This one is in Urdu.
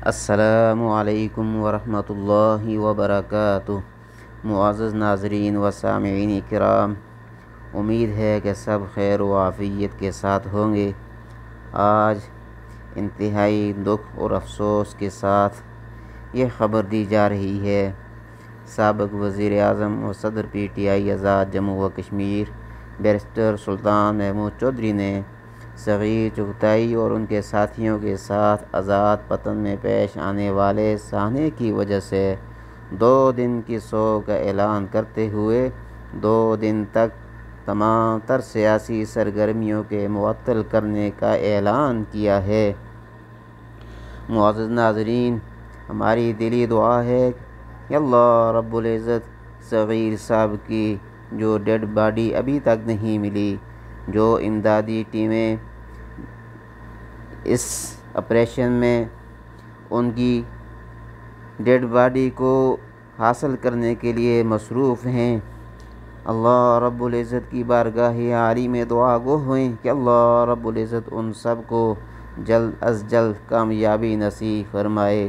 السلام علیکم ورحمۃ اللہ وبرکاتہ۔ معزز ناظرین و سامعین کرام، امید ہے کہ سب خیر و عافیت کے ساتھ ہوں گے۔ آج انتہائی دکھ اور افسوس کے ساتھ یہ خبر دی جا رہی ہے، سابق وزیر اعظم و صدر پی ٹی آئی آزاد جموں و کشمیر بیرسٹر سلطان محمود چودھری نے صغیر چغتائی اور ان کے ساتھیوں کے ساتھ آزاد پتن میں پیش آنے والے سانحے کی وجہ سے 2 دن کی سوگ کا اعلان کرتے ہوئے 2 دن تک تمام تر سیاسی سرگرمیوں کے معطل کرنے کا اعلان کیا ہے۔ معزز ناظرین، ہماری دلی دعا ہے کہ اللہ رب العزت صغیر صاحب کی جو ڈیڈ باڈی ابھی تک نہیں ملی، جو امدادی ٹیمیں اس آپریشن میں ان کی ڈیڈ باڈی کو حاصل کرنے کے لیے مصروف ہیں، اللہ رب العزت کی بارگاہ عالی میں دعا گو ہوئیں کہ اللہ رب العزت ان سب کو جلد از جلد کامیابی نصیب فرمائے۔